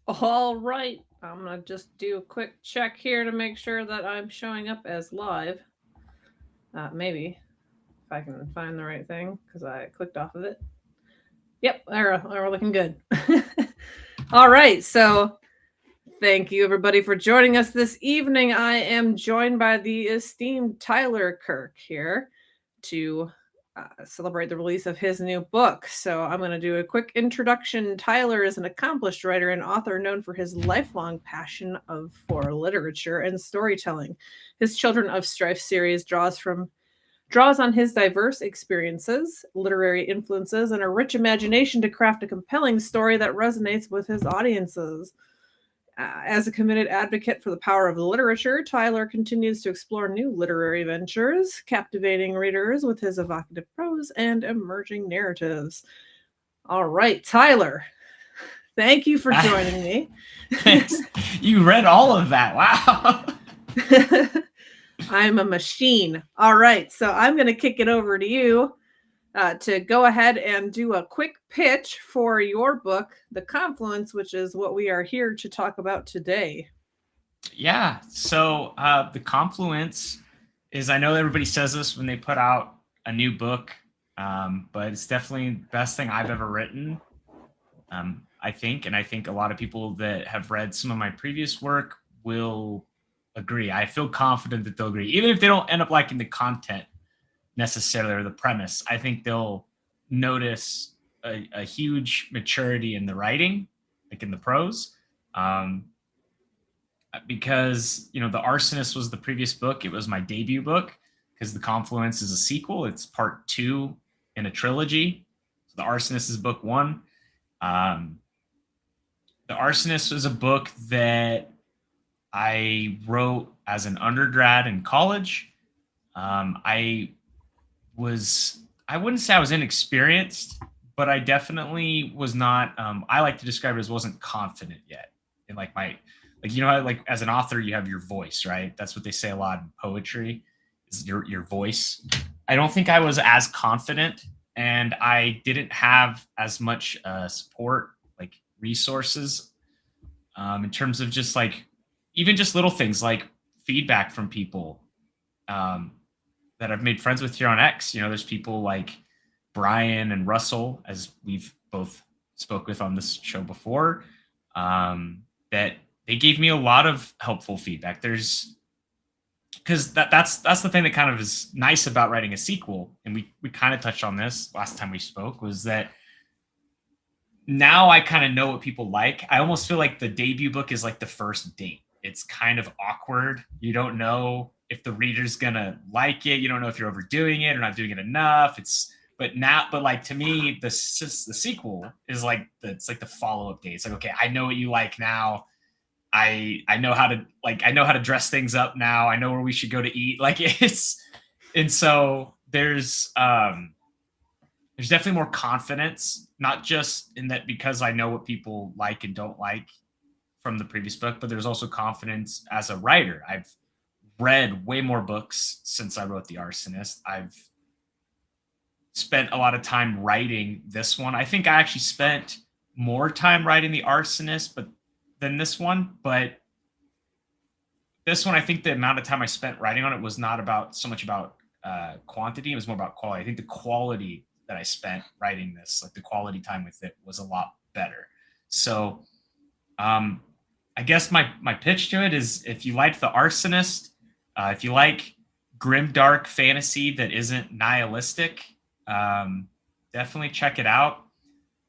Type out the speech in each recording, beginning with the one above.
All right. I'm going to just do a quick check here to make sure that I'm showing up as live. Maybe if I can find the right thing because I clicked off of it. Yep, we're looking good. All right. So thank you, everybody, for joining us this evening. I am joined by the esteemed Tyler Kirk here to celebrate the release of his new book. So, I'm going to do a quick introduction. Tyler is an accomplished writer and author known for his lifelong passion for literature and storytelling. His Children of Strife series draws on his diverse experiences, literary influences, and a rich imagination to craft a compelling story that resonates with his audiences. As a committed advocate for the power of literature, Tyler continues to explore new literary ventures, captivating readers with his evocative prose and emerging narratives. All right, Tyler, thank you for joining me. Thanks. You read all of that. Wow. I'm a machine. All right, so I'm going to kick it over to you to go ahead and do a quick pitch for your book, The Confluence, which is what we are here to talk about today. Yeah. So the Confluence is, I know everybody says this when they put out a new book, but it's definitely the best thing I've ever written. I think, and I think a lot of people that have read some of my previous work will agree. I feel confident that they'll agree, even if they don't end up liking the content necessarily or the premise. I think they'll notice a huge maturity in the writing, like in the prose. Um, because the Arsonist was the previous book. It was my debut book because the Confluence is a sequel. It's part 2 in a trilogy. So the Arsonist is book 1. Um, the Arsonist was a book that I wrote as an undergrad in college. I was, I wouldn't say I was inexperienced, but I definitely was not. I like to describe it as wasn't confident yet in like how, like as an author you have your voice, right? That's what they say a lot in poetry is your voice. I don't think I was as confident, and I didn't have as much support, like resources, in terms of just like even just little things like feedback from people, um, that I've made friends with here on X. There's people like Brian and Russell, as we've both spoke with on this show before, that they gave me a lot of helpful feedback. There's because that's the thing that kind of is nice about writing a sequel, and we kind of touched on this last time we spoke, was that now I kind of know what people like. I almost feel like the debut book is like the first date. It's kind of awkward. You don't know if the reader's gonna like it. You don't know if you're overdoing it or not doing it enough. But like to me, the sequel is like it's like the follow up date. It's like, okay, I know what you like now. I know how to I know how to dress things up now. I know where we should go to eat. Like it's and so there's definitely more confidence, not just in that because I know what people like and don't like from the previous book, but there's also confidence as a writer. I've read way more books since I wrote The Arsonist. I've spent a lot of time writing this one. I think I actually spent more time writing The Arsonist than this one, but this one, I think the amount of time I spent writing on it was not about so much about quantity. It was more about quality. I think the quality that I spent writing this, like the quality time with it, was a lot better. So, I guess my pitch to it is, if you like The Arsonist, if you like grim dark fantasy that isn't nihilistic, definitely check it out.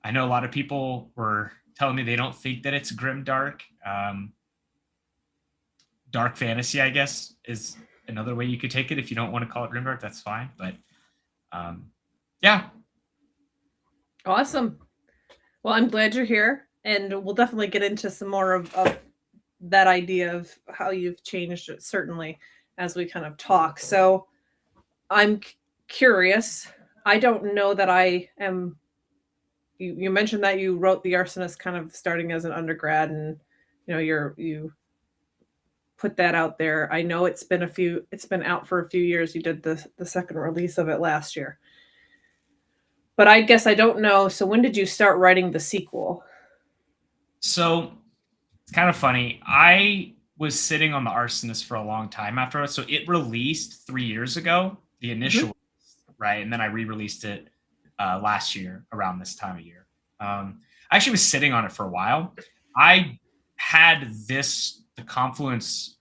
I know a lot of people were telling me they don't think that it's grim dark. Dark fantasy, I guess, is another way you could take it. If you don't want to call it grimdark, that's fine. But yeah. Awesome. Well, I'm glad you're here, and we'll definitely get into some more of that idea of how you've changed it, certainly, as we kind of talk. So, I'm curious. I don't know that I am. You mentioned that you wrote The Arsonist kind of starting as an undergrad, and you put that out there. I know it's been out for a few years. You did the second release of it last year. But I guess I don't know. So when did you start writing the sequel? So It's kind of funny. I was sitting on the Arsonist for a long time after it. So it released 3 years ago, the initial, Mm-hmm. right? And then I re-released it last year around this time of year. I actually was sitting on it for a while. I had the Confluence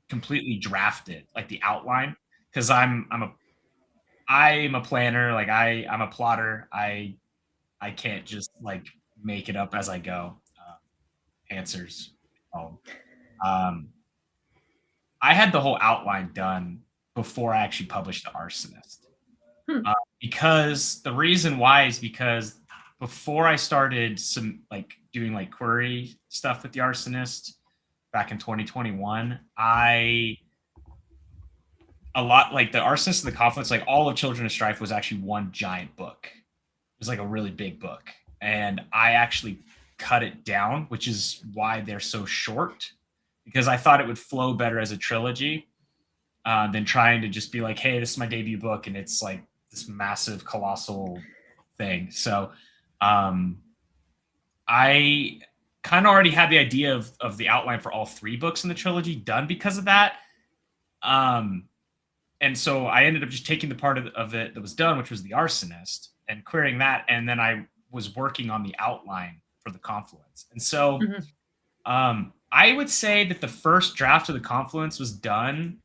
completely drafted, like the outline, because I'm a planner, like I'm a plotter. I can't just like make it up as I go. Answers. Um, I had the whole outline done before I actually published the Arsonist. Hmm. Because the reason why is because before I started some like doing like query stuff with the Arsonist back in 2021, a lot like the Arsonist and the Confluence, like all of Children of Strife was actually one giant book. It was like a really big book. And I actually cut it down, which is why they're so short, because I thought it would flow better as a trilogy than trying to just be like, hey, this is my debut book, and it's like this massive, colossal thing. So I kind of already had the idea of the outline for all three books in the trilogy done because of that. And so I ended up just taking the part of it that was done, which was the Arsonist, and querying that. And then I was working on the outline for the Confluence. And so Mm-hmm. I would say that the first draft of the Confluence was done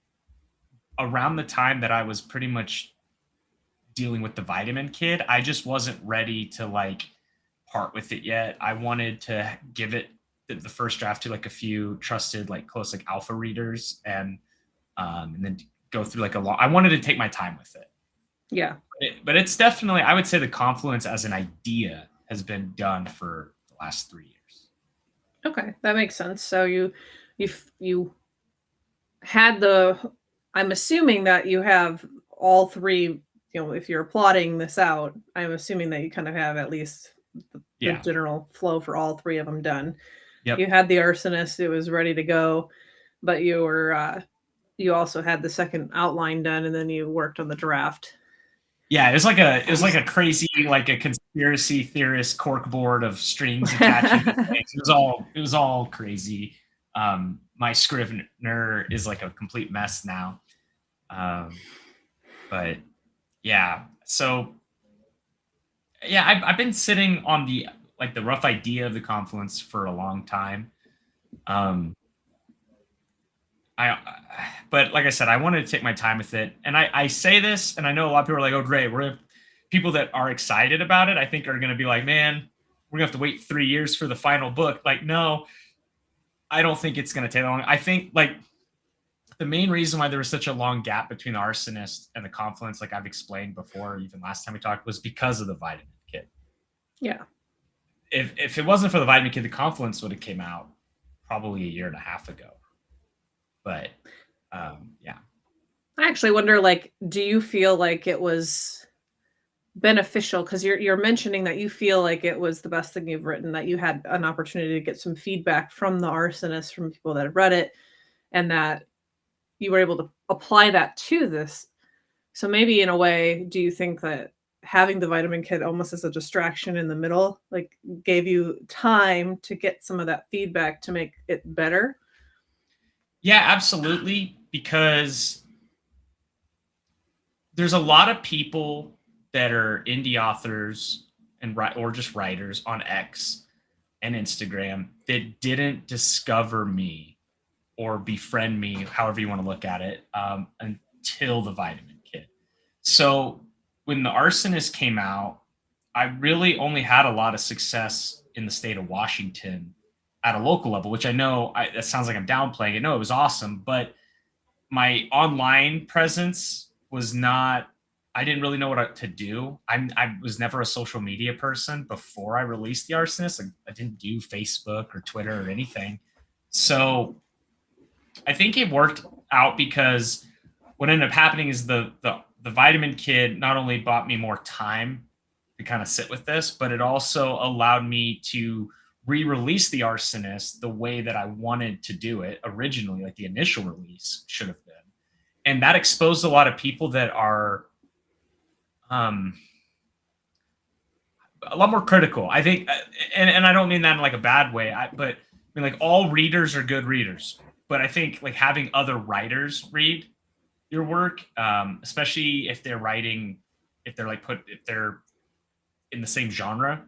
around the time that I was pretty much dealing with the Vitamin Kid. I just wasn't ready to like part with it yet. I wanted to give it the first draft to like a few trusted, like close, like alpha readers, and then go through like a long. I wanted to take my time with it. Yeah. But it's definitely, I would say, the Confluence as an idea has been done for the last 3 years. Okay, that makes sense. So you had the. I'm assuming that you have all three. You know, if you're plotting this out, I'm assuming that you kind of have at least the Yeah. general flow for all three of them done. You Yep. had the Arsonist; it was ready to go, but you also had the second outline done, and then you worked on the draft. Yeah, it was like a crazy, like a conspiracy theorist corkboard of strings attaching to things. It was all crazy. My Scrivener is like a complete mess now. But yeah, so yeah, I've been sitting on the rough idea of the Confluence for a long time. Um, I but like I said, I wanted to take my time with it, and I say this, and I know a lot of people are like, "Oh, great, people that are excited about it." I think are going to be like, "Man, we're gonna have to wait 3 years for the final book." Like, no, I don't think it's going to take long. I think like the main reason why there was such a long gap between the Arsonist and the Confluence, like I've explained before, even last time we talked, was because of the Vitamin Kit. Yeah. If it wasn't for the Vitamin Kit, the Confluence would have came out probably a year and a half ago. But yeah. I actually wonder, like, do you feel like it was beneficial? Because you're mentioning that you feel like it was the best thing you've written, that you had an opportunity to get some feedback from the Arsonist, from people that have read it, and that you were able to apply that to this. So maybe in a way, do you think that having the Vitamin Kit almost as a distraction in the middle, like, gave you time to get some of that feedback to make it better? Yeah, absolutely. Because there's a lot of people that are indie authors or just writers on X and Instagram that didn't discover me or befriend me, however you want to look at it, until the Vitamin Kit. So when the Arsonist came out, I really only had a lot of success in the state of Washington at a local level, which I know that sounds like I'm downplaying it. No, it was awesome, but my online presence was not. I didn't really know what to do. I was never a social media person before I released the Arsonist. I didn't do Facebook or Twitter or anything. So I think it worked out because what ended up happening is the Vitamin Kid not only bought me more time to kind of sit with this, but it also allowed me to re-release the Arsonist the way that I wanted to do it originally, like the initial release should have been. And that exposed a lot of people that are um, a lot more critical. I think, and I don't mean that in like a bad way, but mean, like all readers are good readers, but I think like having other writers read your work, especially if they're writing, if they're in the same genre,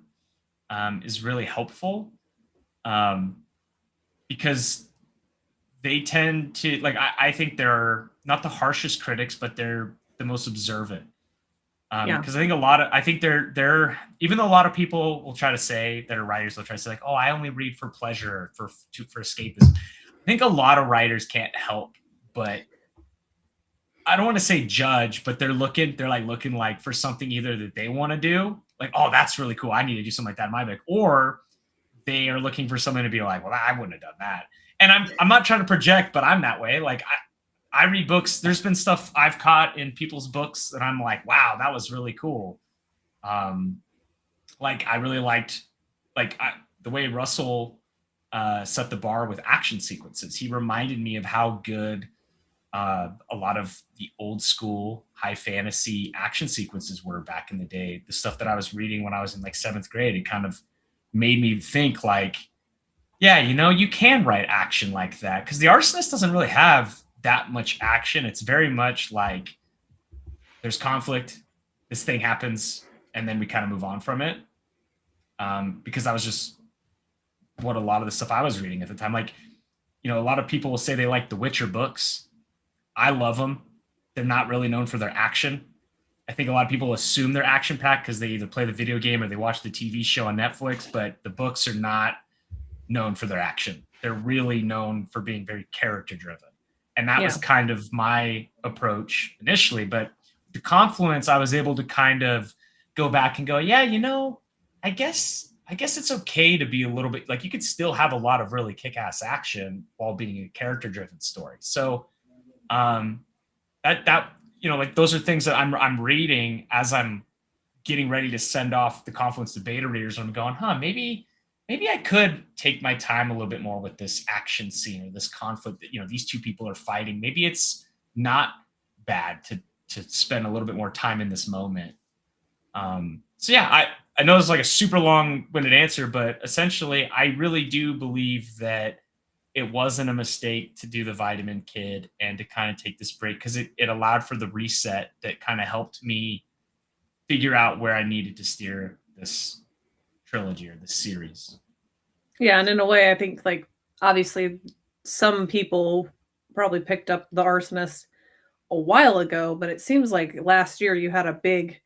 is really helpful. Um, because they tend to like I think they're not the harshest critics, but they're the most observant. Yeah. Because I think a lot of I think they're even though a lot of people will try to say that are writers, they'll try to say like, oh, I only read for pleasure, for escapism. I think a lot of writers can't help but I don't want to say judge, but they're like looking like for something either that they want to do, like, oh, that's really cool. I need to do something like that in my book, or they are looking for someone to be like, well, I wouldn't have done that. And I'm not trying to project, but I'm that way. Like I read books. There's been stuff I've caught in people's books that I'm like, wow, that was really cool. Like I really liked the way Russell set the bar with action sequences. He reminded me of how good a lot of the old school high fantasy action sequences were back in the day. The stuff that I was reading when I was in like seventh grade, it kind of made me think like, yeah, you can write action like that because the arsonist doesn't really have that much action. It's very much like there's conflict, this thing happens, and then we kind of move on from it. Because that was just what a lot of the stuff I was reading at the time. Like, a lot of people will say they like the Witcher books. I love them. They're not really known for their action. I think a lot of people assume they're action packed because they either play the video game or they watch the TV show on Netflix, but the books are not known for their action. They're really known for being very character driven. And that was kind of my approach initially. But the Confluence, I was able to kind of go back and go, yeah, I guess it's okay to be a little bit like you could still have a lot of really kick-ass action while being a character-driven story. So that like those are things that I'm reading as I'm getting ready to send off the Confluence to beta readers. And I'm going, maybe I could take my time a little bit more with this action scene or this conflict that these two people are fighting. Maybe it's not bad to spend a little bit more time in this moment. So yeah, I know it's like a super long-winded answer, but essentially, I really do believe that it wasn't a mistake to do the Vitamin Kid and to kind of take this break because it allowed for the reset that kind of helped me figure out where I needed to steer this trilogy or this series. Yeah, and in a way, I think like obviously some people probably picked up The Arsonist a while ago, but it seems like last year you had a big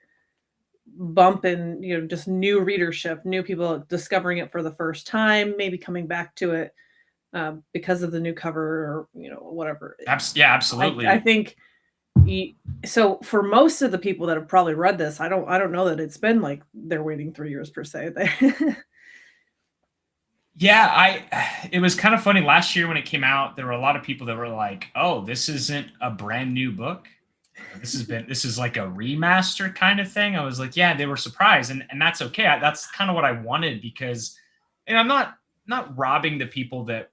bump in just new readership, new people discovering it for the first time, maybe coming back to it because of the new cover or whatever. Yeah, absolutely. I think so for most of the people that have probably read this, I don't know that it's been like they're waiting 3 years per se. Yeah, it was kind of funny last year when it came out. There were a lot of people that were like, "Oh, this isn't a brand new book. This is like a remaster kind of thing." I was like, "Yeah," they were surprised, and that's okay. That's kind of what I wanted because, I'm not robbing the people that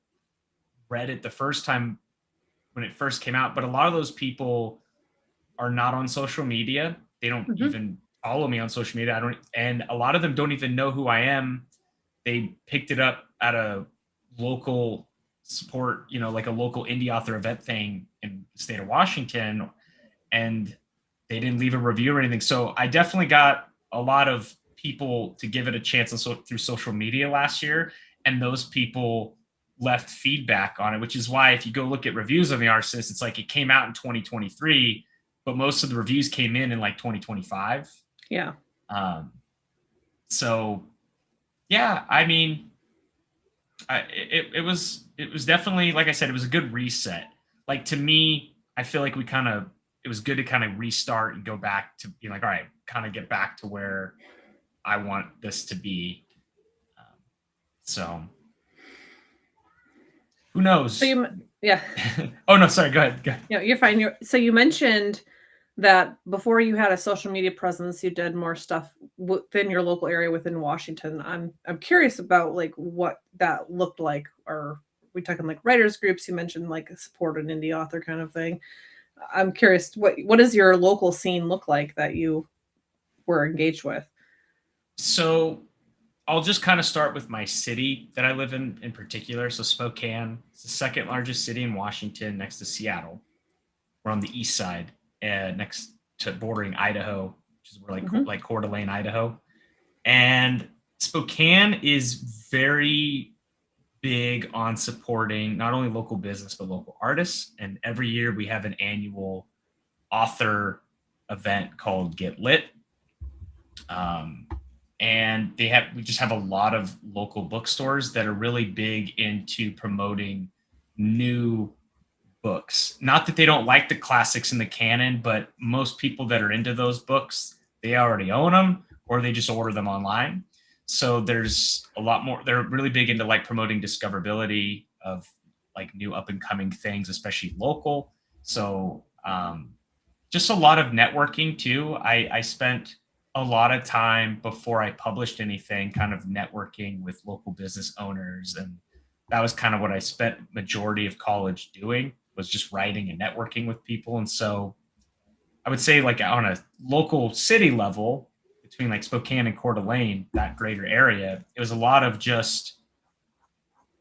read it the first time when it first came out, but a lot of those people are not on social media. They don't even follow me on social media. And a lot of them don't even know who I am. They picked it up at a local support, like a local indie author event thing in the state of Washington, and they didn't leave a review or anything. So I definitely got a lot of people to give it a chance through social media last year, and those people left feedback on it, which is why if you go look at reviews on The Arsonist, it's like it came out in 2023, but most of the reviews came in like 2025. Yeah. So yeah, I mean, it was definitely, like I said, it was a good reset. Like to me, I feel like it was good to kind of restart and go back to being like, all right, kind of get back to where I want this to be. So who knows? So yeah. Oh no, sorry. Go ahead. Yeah, you're fine. So you mentioned that before you had a social media presence, you did more stuff within your local area within Washington. I'm curious about like what that looked like. Are we talking like writers groups? You mentioned like support an indie author kind of thing. I'm curious, what does your local scene look like that you were engaged with? So I'll just kind of start with my city that I live in particular. So Spokane, it's the second largest city in Washington, next to Seattle. We're on the east side, next to bordering Idaho, which is where Mhm. like Coeur d'Alene, Idaho. And Spokane is very big on supporting not only local business but local artists. And every year we have an annual author event called Get Lit. Um, and we just have a lot of local bookstores that are really big into promoting new books. Not that they don't like the classics in the canon, but most people that are into those books, they already own them or they just order them online. So there's a lot more. They're really big into like promoting discoverability of like new up and coming things, especially local. So just a lot of networking too. I spent a lot of time before I published anything kind of networking with local business owners, and that was kind of what I spent majority of college doing, was just writing and networking with people. And so I would say like on a local city level between like Spokane and Coeur d'Alene, that greater area, it was a lot of just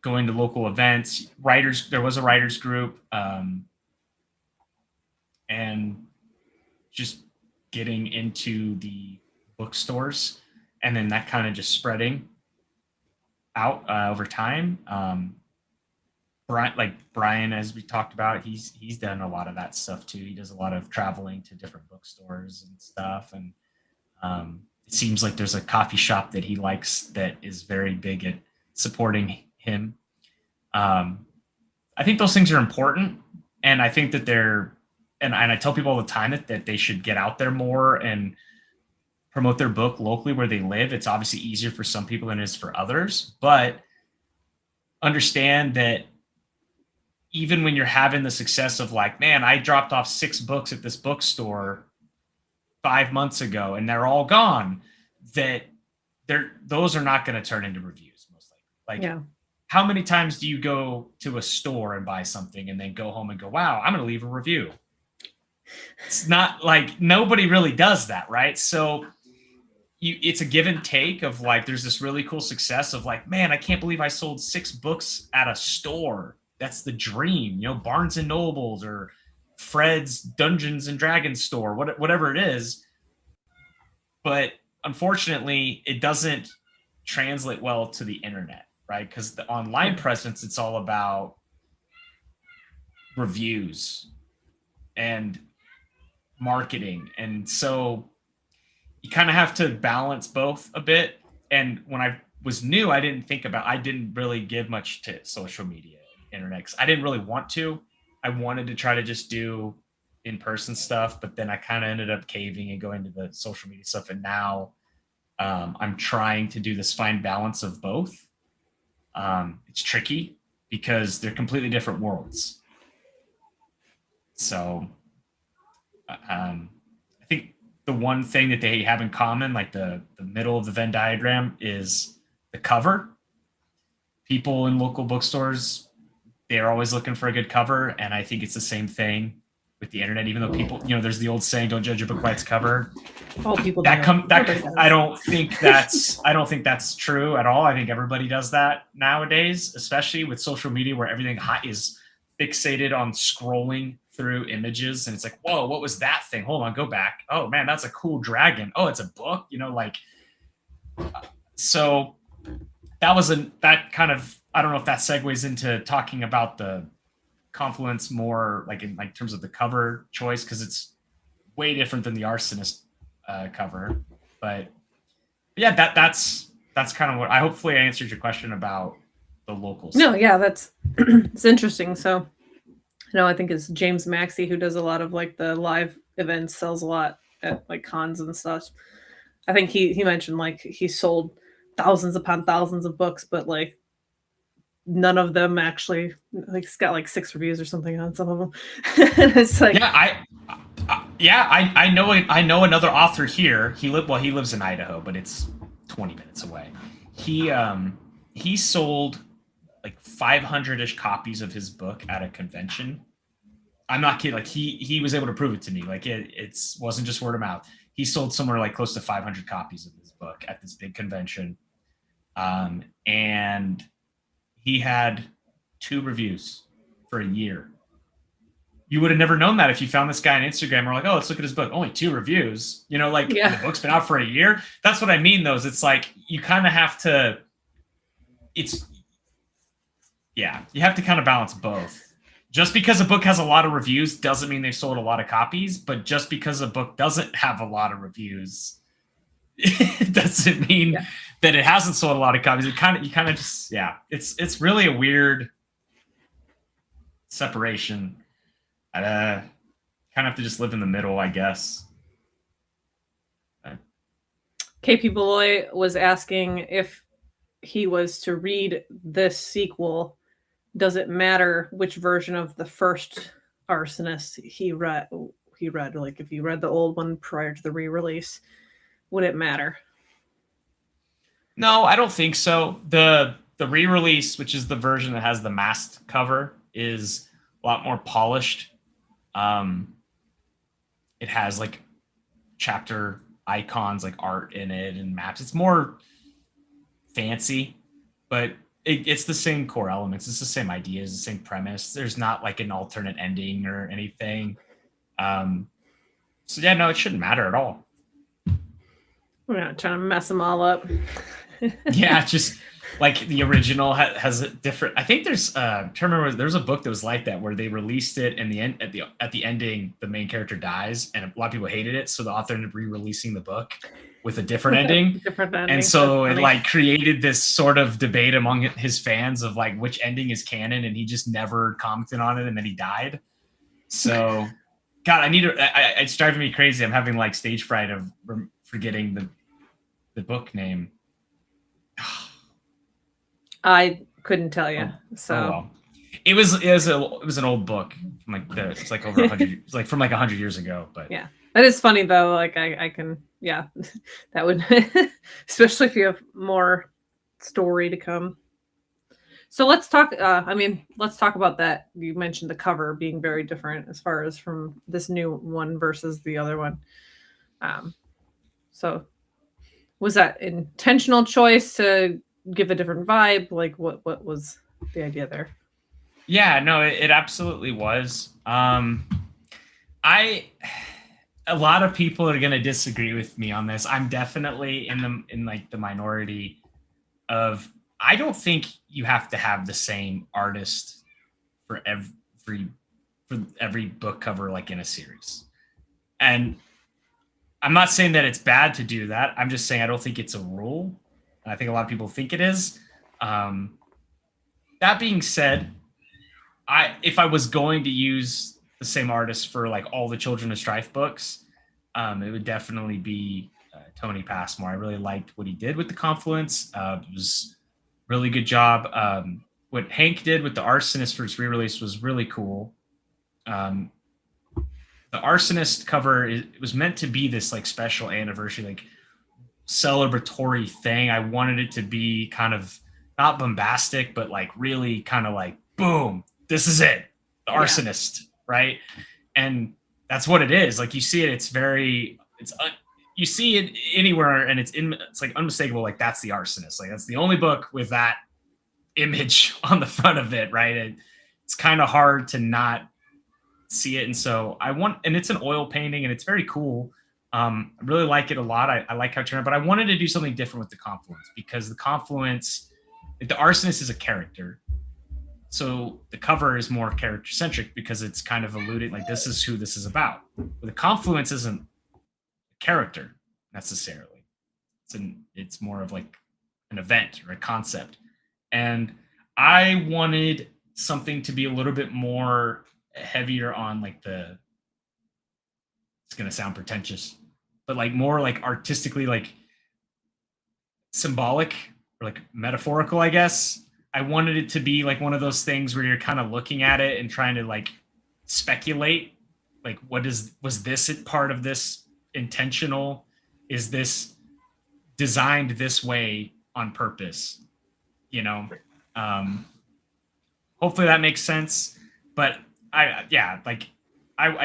going to local events. There was a writers group, and just getting into the bookstores, and then that kind of just spreading out over time. Brian, as we talked about, he's done a lot of that stuff too. He does a lot of traveling to different bookstores and stuff, and it seems like there's a coffee shop that he likes that is very big at supporting him. I think those things are important, and I think that and I tell people all the time that they should get out there more and promote their book locally where they live. It's obviously easier for some people than it is for others, but understand that even when you're having the success of like, man, I dropped off 6 books at this bookstore 5 months ago and they're all gone, that those are not going to turn into reviews most likely. Like, Yeah. how many times do you go to a store and buy something and then go home and go, wow, I'm going to leave a review? It's not like, nobody really does that, right? So it's a give and take of like, there's this really cool success of like, man, I can't believe I sold 6 books at a store. That's the dream, Barnes and Nobles or Fred's Dungeons and Dragons store, whatever it is. But unfortunately, it doesn't translate well to the internet, right? Because the online presence, it's all about reviews and marketing. And so you kind of have to balance both a bit. And when I was new, I didn't really give much to social media, internet, 'cause I didn't really want to. I wanted to try to just do in-person stuff, but then I kind of ended up caving and going to the social media stuff. And now I'm trying to do this fine balance of both. It's tricky because they're completely different worlds. So I think the one thing that they have in common, like the middle of the Venn diagram, is the cover. People in local bookstores, they're always looking for a good cover, and I think it's the same thing with the internet. Even though people, there's the old saying, "Don't judge a book by its cover." All people I don't think that's true at all. I think everybody does that nowadays, especially with social media, where everything is fixated on scrolling through images, and it's like, whoa, what was that thing? Hold on, go back. Oh man, that's a cool dragon. Oh, it's a book. So that kind of, I don't know if that segues into talking about the Confluence more like in like terms of the cover choice, because it's way different than the Arsonist cover. But yeah, that's kind of what hopefully I answered your question about the locals. No, yeah, that's it's interesting. So I think it's James Maxey who does a lot of like the live events, sells a lot at like cons and stuff. I think he mentioned like he sold thousands upon thousands of books, but like none of them actually, like, he's got like 6 reviews or something on some of them. And it's like, I know another author here. He lives in Idaho, but it's 20 minutes away. He sold like 500-ish copies of his book at a convention. I'm not kidding. Like he was able to prove it to me. Like it wasn't just word of mouth. He sold somewhere like close to 500 copies of his book at this big convention. and he had 2 reviews for a year. You would have never known that if you found this guy on Instagram or like, oh, let's look at his book. Only 2 reviews, and the book's been out for a year. That's what I mean, though, is it's like you kind of have to, you have to kind of balance both. Just because a book has a lot of reviews doesn't mean they've sold a lot of copies, but just because a book doesn't have a lot of reviews, it doesn't mean that it hasn't sold a lot of copies. It's really a weird separation. I kind of have to just live in the middle, I guess. KP Beloy was asking if he was to read this sequel, does it matter which version of the first Arsonist he read? Like if he read the old one prior to the re-release, would it matter? No, I don't think so. The re-release, which is the version that has the masked cover, is a lot more polished. It has like chapter icons, like art in it and maps. It's more fancy, but it's the same core elements. It's the same ideas, the same premise. There's not like an alternate ending or anything. So yeah, no, it shouldn't matter at all. We're not trying to mess them all up. Yeah, just like the original has a different. I think there's there's a book that was like that where they released it and at the ending the main character dies and a lot of people hated it, so the author ended up re-releasing the book with a different ending. And so it like created this sort of debate among his fans of like which ending is canon, and he just never commented on it, and then he died. So God, it's driving me crazy. I'm having like stage fright of forgetting the book name. I couldn't tell you. It was an old book. It's like over 100. It's like from like 100 years ago. But yeah, that is funny though. Like I can, that would, especially if you have more story to come. So let's talk. Let's talk about that. You mentioned the cover being very different as far as from this new one versus the other one. So was that intentional choice to give a different vibe? Like what was the idea there? Yeah, no, it absolutely was. A lot of people are going to disagree with me on this. I'm definitely in the minority of, I don't think you have to have the same artist for every book cover like in a series. And I'm not saying that it's bad to do that. I'm just saying I don't think it's a rule. I think a lot of people think it is. That being said, if I was going to use the same artist for like all the Children of Strife books, it would definitely be Tony Passmore. I really liked what he did with the Confluence. It was a really good job. What Hank did with the Arsonist for its re-release was really cool. The Arsonist cover, it was meant to be this like special anniversary, like celebratory thing. I wanted it to be kind of not bombastic, but like really kind of like, boom, this is it, the Arsonist, right? And that's what it is. Like you see it, you see it anywhere, and it's like unmistakable. Like that's the Arsonist. Like that's the only book with that image on the front of it, right? It's kind of hard to not see it, and so and it's an oil painting, and it's very cool. I really like it a lot. I like how it turned out, but I wanted to do something different with the Confluence, because the Confluence, the Arsonist is a character. So the cover is more character centric because it's kind of alluding like this is who this is about. But the Confluence isn't a character necessarily. It's more of like an event or a concept. And I wanted something to be a little bit more heavier on like it's going to sound pretentious, but like more like artistically like symbolic or like metaphorical, I guess. I wanted it to be like one of those things where you're kind of looking at it and trying to like speculate, like was this part of this intentional? Is this designed this way on purpose? Hopefully that makes sense. But I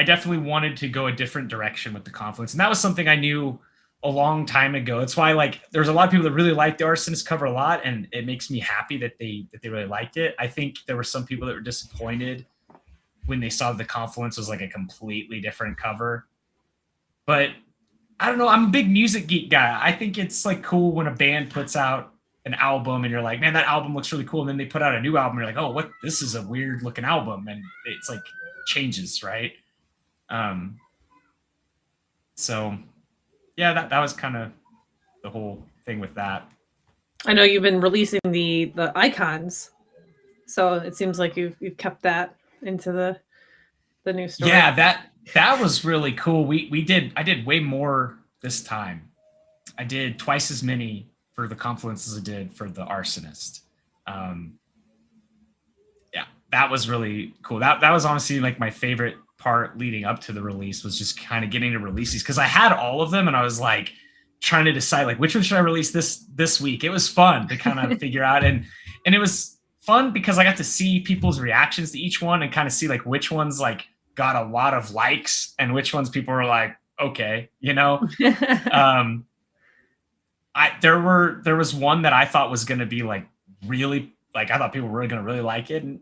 definitely wanted to go a different direction with the Confluence, and that was something I knew a long time ago. It's why like there's a lot of people that really like the Arsonist cover a lot, and it makes me happy that they really liked it. I think there were some people that were disappointed when they saw the Confluence was like a completely different cover. But I don't know. I'm a big music geek guy. I think it's like cool when a band puts out an album and you're like, man, that album looks really cool. And then they put out a new album. And you're like, oh, what? This is a weird looking album, and it's like changes, right? So yeah, that was kind of the whole thing with that. I know you've been releasing the icons, so it seems like you've kept that into the new story. Yeah, that was really cool. I did way more this time. I did twice as many for the Confluence as I did for the Arsonist. Yeah, that was really cool. That was honestly like my favorite part leading up to the release, was just kind of getting to release these, because I had all of them and I was like trying to decide like which one should I release this week. It was fun to kind of figure out, and it was fun because I got to see people's reactions to each one and kind of see like which ones like got a lot of likes and which ones people were like, okay, you know. There was one that I thought was going to be like really, like I thought people were really going to really like it, and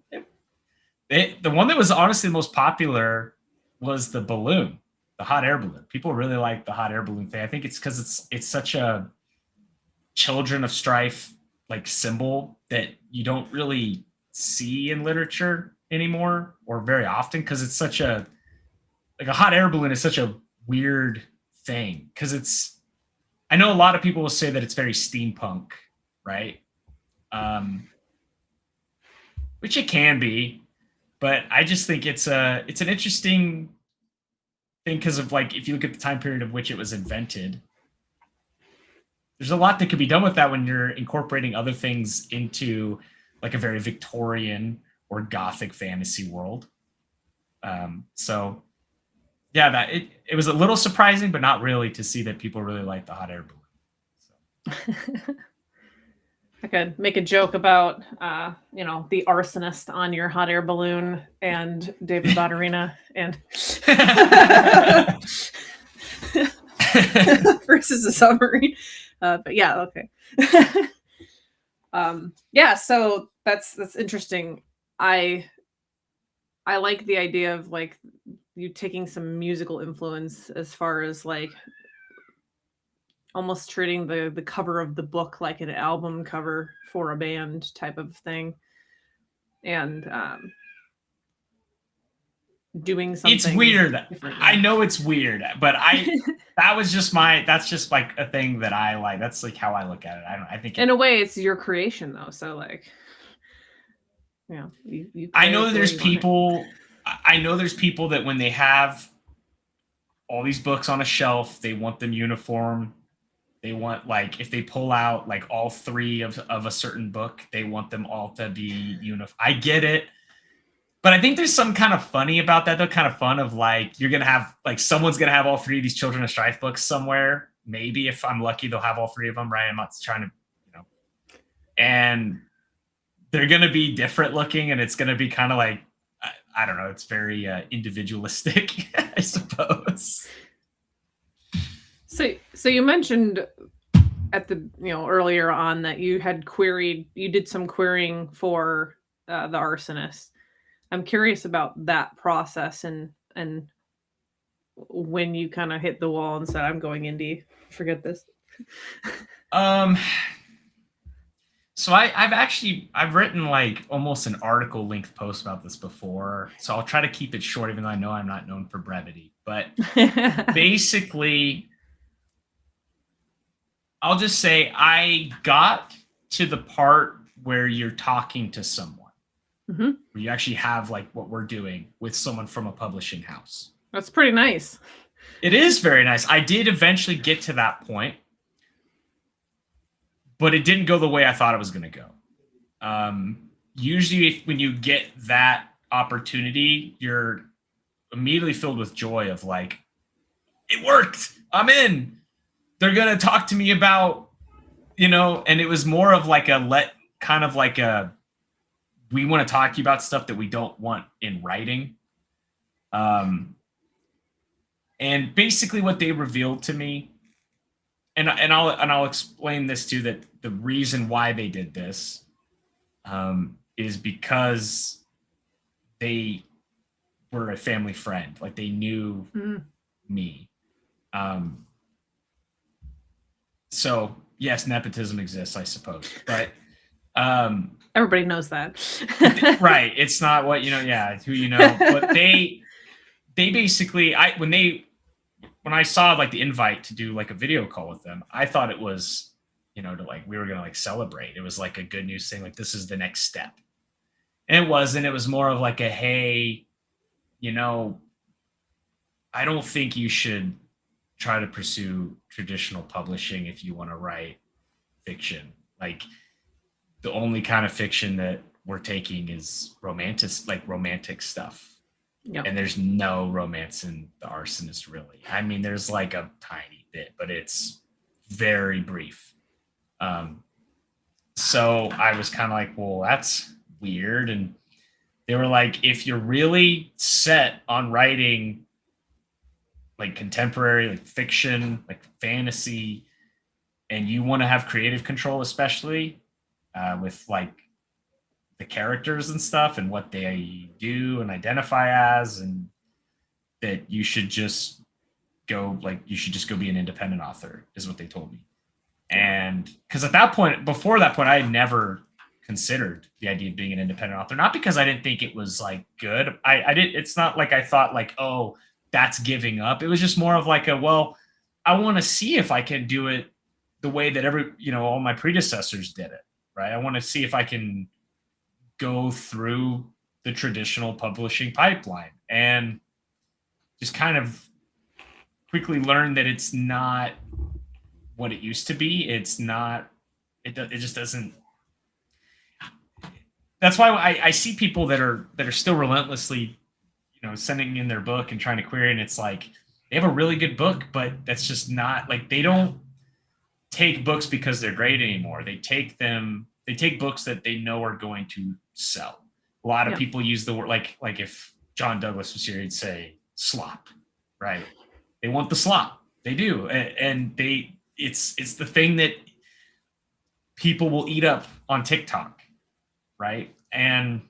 the one that was honestly the most popular was the balloon, the hot air balloon. People really like the hot air balloon thing. I think it's because it's such a Children of Strife like symbol that you don't really see in literature anymore, or very often, because it's such a like a hot air balloon is such a weird thing, because I know a lot of people will say that it's very steampunk, right? Which it can be, but I just think it's an interesting thing because of like if you look at the time period of which it was invented, there's a lot that could be done with that when you're incorporating other things into like a very Victorian or Gothic fantasy world. So yeah, that it was a little surprising, but not really, to see that people really like the hot air balloon. So. I could make a joke about, the arsonist on your hot air balloon and David Botterina and versus a submarine. But yeah, okay. Yeah, so that's interesting. I like the idea of like you taking some musical influence as far as like almost treating the cover of the book like an album cover for a band type of thing, and doing something. It's weird. Different. I know it's weird, but that's just like a thing that I like. That's like how I look at it. I think in a way it's your creation though. So like, you I know there's people that when they have all these books on a shelf, they want them uniform. They want, like, if they pull out like all three of a certain book, they want them all to be uniform. I get it. But I think there's some kind of funny about that, though. Kind of fun of like, you're going to have like someone's going to have all three of these Children of Strife books somewhere. Maybe if I'm lucky, they'll have all three of them, right? I'm not trying to, and they're going to be different looking, and it's going to be kind of like, I don't know. It's very individualistic, I suppose. So you mentioned at the earlier on that you did some querying for the Arsonist. I'm curious about that process and when you kind of hit the wall and said, I'm going indie, forget this. So I've written like almost an article length post about this before, so I'll try to keep it short, even though I know I'm not known for brevity. But basically, I'll just say I got to the part where you're talking to someone, where you actually have like what we're doing with someone from a publishing house. That's pretty nice. It is very nice. I did eventually get to that point, but it didn't go the way I thought it was going to go. Usually when you get that opportunity, you're immediately filled with joy of like, it worked. I'm in. They're going to talk to me about, and it was more of like we want to talk to you about stuff that we don't want in writing. And basically what they revealed to me I'll explain this too, that the reason why they did this is because they were a family friend. Like they knew me. So yes, nepotism exists, I suppose, but everybody knows that. right. It's not what, yeah, who but they basically, when I saw like the invite to do like a video call with them, I thought it was, to like, we were going to like celebrate. It was like a good news thing. Like, this is the next step. And it wasn't. It was more of like a, hey, I don't think you should try to pursue traditional publishing if you want to write fiction. Like, the only kind of fiction that we're taking is romantic stuff. Yep. And there's no romance in The Arsonist, really. I mean, there's like a tiny bit, but it's very brief. So I was kind of like, well, that's weird. And they were like, if you're really set on writing like contemporary, like fiction, like fantasy, and you want to have creative control, especially with like the characters and stuff and what they do and identify as, and that you should just go be an independent author, is what they told me. And because before that point, I had never considered the idea of being an independent author, not because I didn't think it was like good. It's not like I thought like, oh, that's giving up. It was just more of like I want to see if I can do it the way that all my predecessors did it. Right. I want to see if I can go through the traditional publishing pipeline, and just kind of quickly learn that it's not what it used to be. It's not, it just doesn't. That's why I see people that are still relentlessly, sending in their book and trying to query, and it's like, they have a really good book, but that's just not like, they don't take books because they're great anymore. They take books that they know are going to sell. A lot of people use the word like if John Douglas was here, he'd say slop, right? They want the slop. They do. And it's the thing that people will eat up on TikTok, right? And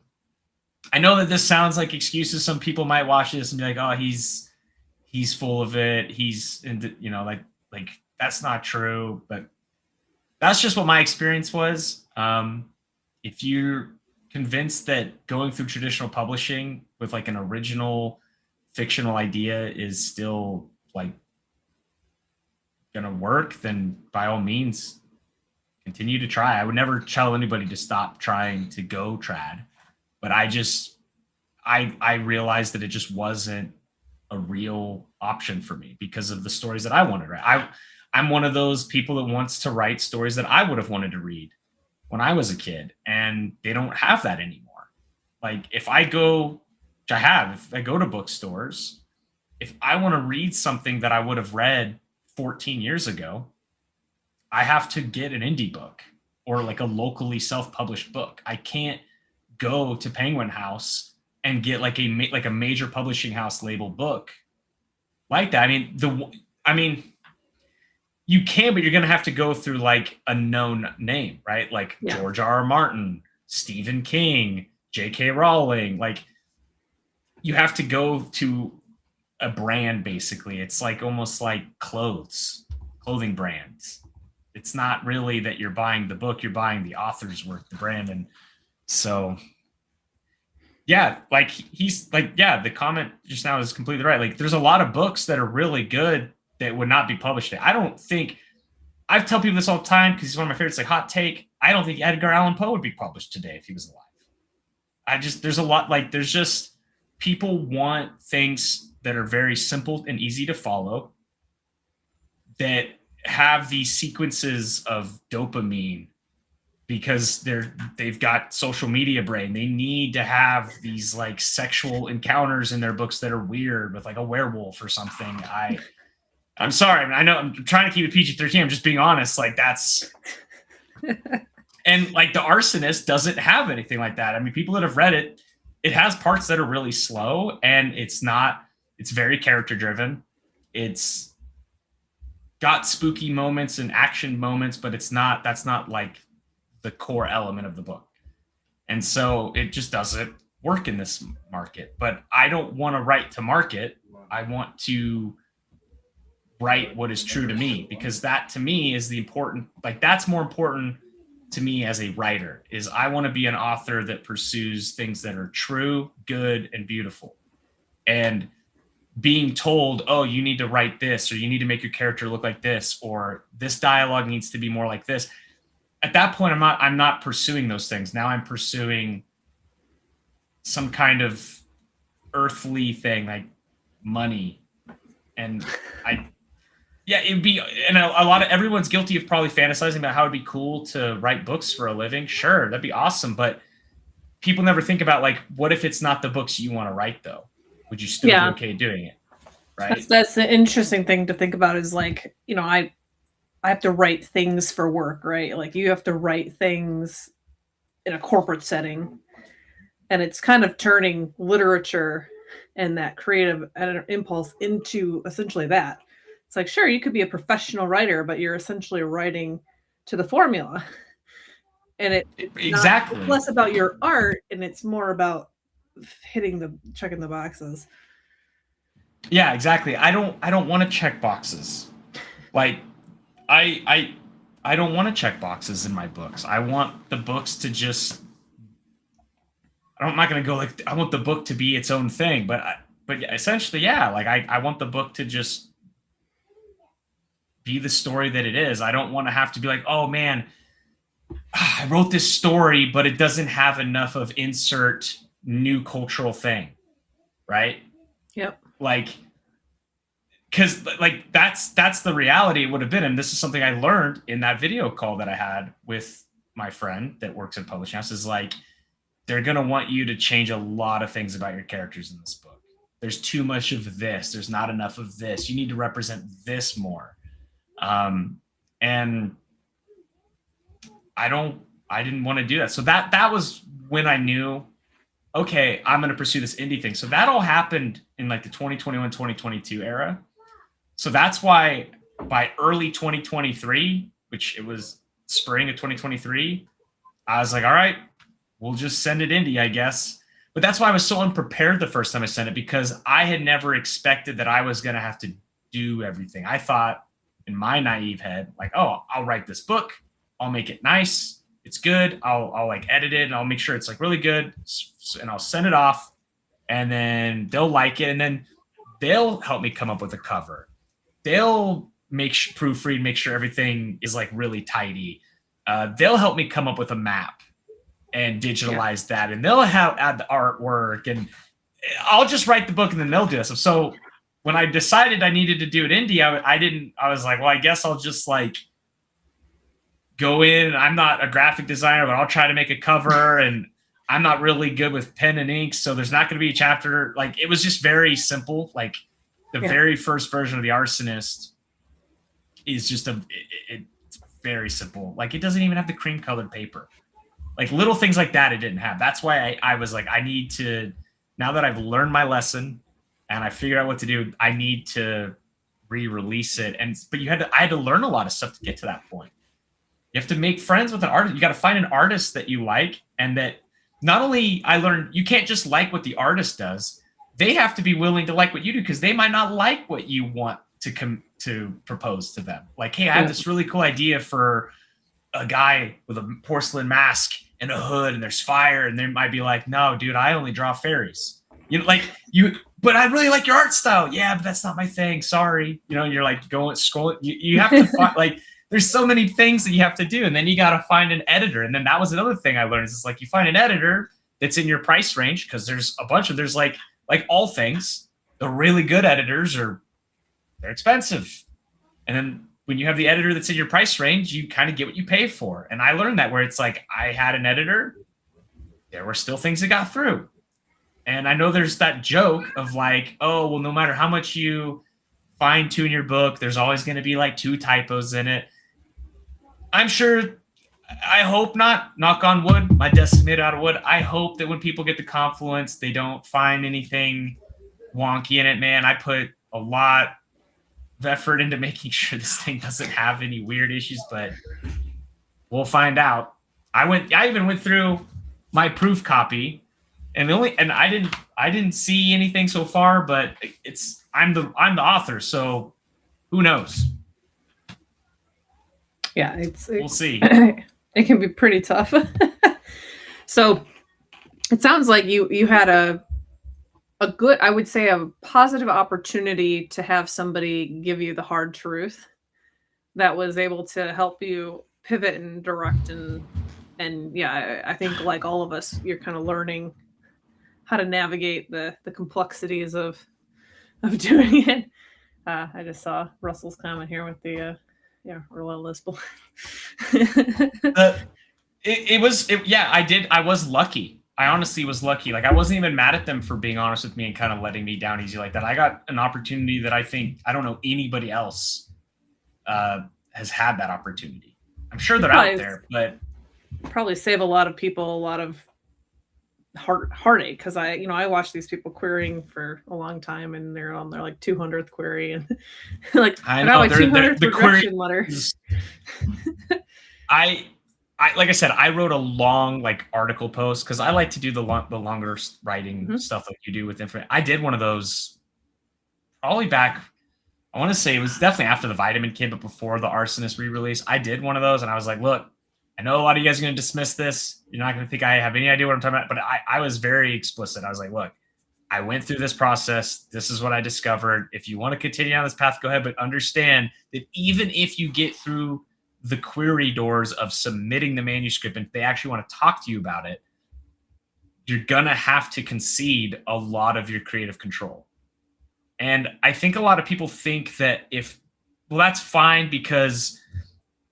I know that this sounds like excuses. Some people might watch this and be like, oh, he's full of it. He's like that's not true, but that's just what my experience was. If you're convinced that going through traditional publishing with like an original fictional idea is still like gonna work, then by all means continue to try. I would never tell anybody to stop trying to go trad, but I realized that it just wasn't a real option for me because of the stories that I wanted to write. I'm one of those people that wants to write stories that I would have wanted to read when I was a kid, and they don't have that anymore. Like if I go to bookstores, if I want to read something that I would have read 14 years ago, I have to get an indie book or like a locally self-published book. I can't go to Penguin House and get like a major publishing house labeled book like that. I mean, you can, but you're going to have to go through like a known name, right? Like George R.R. Martin, Stephen King, J.K. Rowling. Like you have to go to a brand, basically. It's like almost like clothing brands. It's not really that you're buying the book, you're buying the author's work, the brand. And so, yeah, like he's like, yeah, the comment just now is completely right. Like there's a lot of books that are really good that would not be published today. I tell people this all the time because he's one of my favorites, like hot take. I don't think Edgar Allan Poe would be published today if he was alive. There's a lot, like there's just, people want things that are very simple and easy to follow, that have these sequences of dopamine because they've got social media brain. They need to have these like sexual encounters in their books that are weird with like a werewolf or something. I'm sorry. I know I'm trying to keep it PG-13. I'm just being honest. Like that's, and like The Arsonist doesn't have anything like that. I mean, people that have read it, it has parts that are really slow, and it's very character driven. It's got spooky moments and action moments, but that's not like the core element of the book. And so it just doesn't work in this market. But I don't want to write to market. I want to write what is true to me, because that to me is the important, like that's more important to me as a writer. Is I want to be an author that pursues things that are true, good, and beautiful. And being told, oh, you need to write this, or you need to make your character look like this, or this dialogue needs to be more like this. At that point, I'm not pursuing those things. Now I'm pursuing some kind of earthly thing, like money. And it'd be, and a lot of everyone's guilty of probably fantasizing about how it'd be cool to write books for a living. Sure, that'd be awesome. But people never think about, like, what if it's not the books you want to write though? Would you still be okay doing it? Right. That's the interesting thing to think about, is like, you know, I have to write things for work, right? Like you have to write things in a corporate setting, and it's kind of turning literature and that creative impulse into essentially that. It's like, sure, you could be a professional writer, but you're essentially writing to the formula. And it's exactly less about your art, and it's more about checking the boxes. Yeah, exactly. I don't want to check boxes. Like I don't want to check boxes in my books. I want the books to just, I'm not going to go like, I want the book to be its own thing, but essentially, yeah, like I want the book to just be the story that it is. I don't want to have to be like, oh man, I wrote this story, but it doesn't have enough of insert new cultural thing. Right? Yep. Like, because like that's the reality it would have been. And this is something I learned in that video call that I had with my friend that works at publishing house, is like, they're going to want you to change a lot of things about your characters in this book. There's too much of this. There's not enough of this. You need to represent this more. And I didn't want to do that. So that was when I knew, okay, I'm going to pursue this indie thing. So that all happened in like the 2021, 2022 era. So that's why by early 2023, which it was spring of 2023, I was like, all right, we'll just send it indie, I guess. But that's why I was so unprepared the first time I sent it, because I had never expected that I was going to have to do everything. I thought in my naive head, like, oh, I'll write this book. I'll make it nice. It's good. I'll like edit it, and I'll make sure it's like really good, and I'll send it off, and then they'll like it, and then they'll help me come up with a cover. They'll proofread, make sure everything is like really tidy. They'll help me come up with a map and digitalize that, and they'll add the artwork, and I'll just write the book, and then they'll do this. So when I decided I needed to do it indie, I was like, well, I guess I'll just like go in. I'm not a graphic designer, but I'll try to make a cover, and I'm not really good with pen and ink, so there's not going to be a chapter. Like, it was just very simple. Like the very first version of The Arsonist is just it's very simple. Like, it doesn't even have the cream colored paper. Like little things like that it didn't have. That's why I was like, I need to, now that I've learned my lesson and I figured out what to do, I need to re-release it. But I had to learn a lot of stuff to get to that point. You have to make friends with an artist. You got to find an artist that you like, and that not only I learned, you can't just like what the artist does. They have to be willing to like what you do, because they might not like what you want to propose to them. Like, hey, I have this really cool idea for a guy with a porcelain mask and a hood, and there's fire, and they might be like, no, dude, I only draw fairies. You know, like but I really like your art style. Yeah, but that's not my thing. Sorry. You know, you're like going scrolling. You have to find like, there's so many things that you have to do, and then you got to find an editor. And then that was another thing I learned, is it's like, you find an editor that's in your price range, because there's like all things, the really good editors they're expensive. And then when you have the editor that's in your price range, you kind of get what you pay for. And I learned that, where it's like, I had an editor, there were still things that got through. And I know there's that joke of like, oh, well, no matter how much you fine tune your book, there's always going to be like 2 typos in it. I'm sure, I hope not, knock on wood, my desk is made out of wood. I hope that when people get the Confluence, they don't find anything wonky in it, man. I put a lot effort into making sure this thing doesn't have any weird issues, but we'll find out. I even went through my proof copy, and I didn't see anything so far, but I'm the author, so who knows? Yeah, we'll see. It can be pretty tough. So it sounds like you had a good, I would say, a positive opportunity to have somebody give you the hard truth that was able to help you pivot and direct, and yeah, I think like all of us, you're kind of learning how to navigate the complexities of doing it. I just saw Russell's comment here with the relentless. I was lucky. I honestly was lucky. Like, I wasn't even mad at them for being honest with me and kind of letting me down easy like that. I got an opportunity that I think I don't know anybody else has had that opportunity. I'm sure they're out there, but probably save a lot of people a lot of heartache, because I watch these people querying for a long time, and they're on their like 200th query, and like I got my 200th rejection letter. Like I said, I wrote a long like article post because I like to do the longer writing stuff like you do with information. I did one of those probably back, I want to say it was definitely after the Vitamin Kid, but before the Arsonist re-release. I did one of those, and I was like, look, I know a lot of you guys are going to dismiss this. You're not going to think I have any idea what I'm talking about, but I was very explicit. I was like, look, I went through this process. This is what I discovered. If you want to continue on this path, go ahead, but understand that even if you get through the query doors of submitting the manuscript, and if they actually want to talk to you about it, you're going to have to concede a lot of your creative control. And I think a lot of people think that that's fine because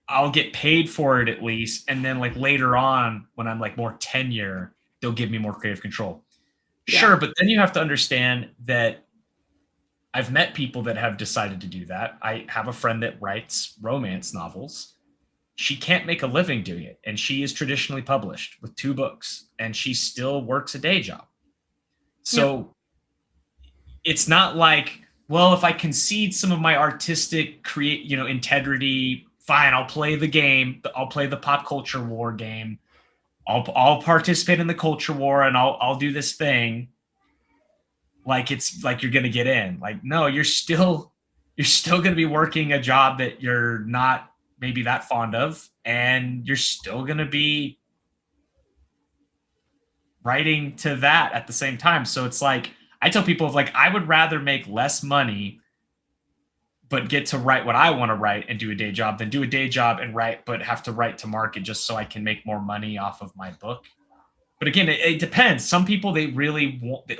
I'll get paid for it at least. And then like later on, when I'm like more tenure, they'll give me more creative control. Yeah. Sure. But then you have to understand that I've met people that have decided to do that. I have a friend that writes romance novels. She can't make a living doing it, and she is traditionally published with 2 books, and she still works a day job. So It's not like, well, if I concede some of my artistic integrity, fine, I'll play the game. I'll play the pop culture war game. I'll participate in the culture war, and I'll do this thing. Like it's like you're gonna get in. Like, no, you're still gonna be working a job that you're not maybe that fond of, and you're still going to be writing to that at the same time. So it's like, I tell people I would rather make less money, but get to write what I want to write and do a day job than do a day job and write, but have to write to market just so I can make more money off of my book. But again, it depends. Some people, they really want,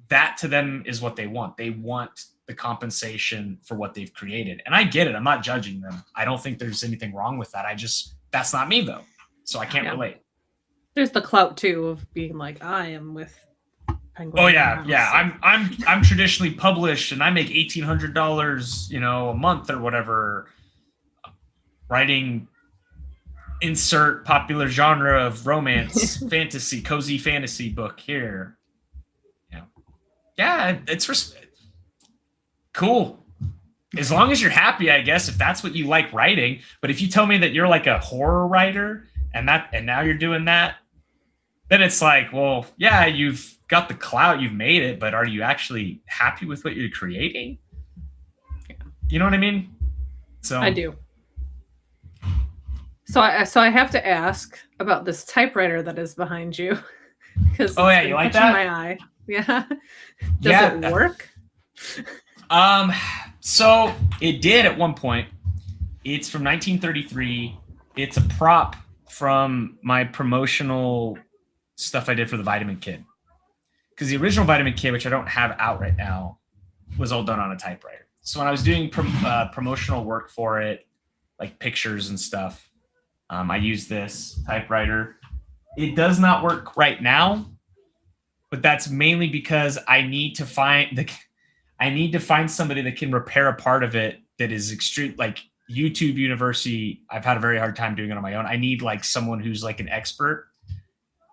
that to them is what they want. They want the compensation for what they've created. And I get it. I'm not judging them. I don't think there's anything wrong with that. That's not me though. So I can't relate. There's the clout too of being like, I am with Penguin. Oh yeah. Yeah. I'm traditionally published and I make $1,800, a month or whatever, writing insert popular genre of romance, fantasy, cozy fantasy book here. Yeah. It's cool. As long as you're happy, I guess, if that's what you like writing. But if you tell me that you're like a horror writer and now you're doing that, then it's like, well, yeah, you've got the clout, you've made it, but are you actually happy with what you're creating? You know what I mean? So I do. So I have to ask about this typewriter that is behind you. Because you like that? My eye. Yeah. Does it work? So it did at one point. It's from 1933. It's a prop from my promotional stuff I did for the Vitamin Kid. Because the original Vitamin Kid, which I don't have out right now, was all done on a typewriter. So when I was doing promotional work for it, like pictures and stuff, I used this typewriter. It does not work right now, but that's mainly because I need to find somebody that can repair a part of it that is extreme. Like YouTube University, I've had a very hard time doing it on my own. I need someone who's an expert.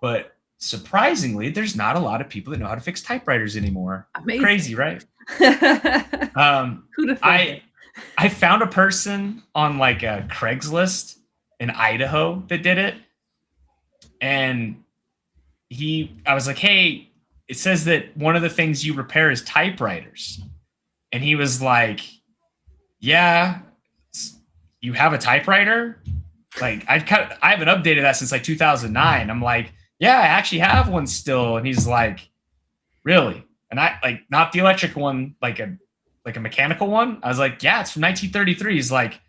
But surprisingly, there's not a lot of people that know how to fix typewriters anymore. Amazing. Crazy, right? Who'd have thought? I found a person on like a Craigslist in Idaho that did it, and I was like, hey, it says that one of the things you repair is typewriters, and he was like, yeah, you have a typewriter? Like I haven't updated that since like 2009. I'm like, yeah, I actually have one still, and he's like, really? And I like not the electric one, like a mechanical one. I was like, yeah, it's from 1933. He's like,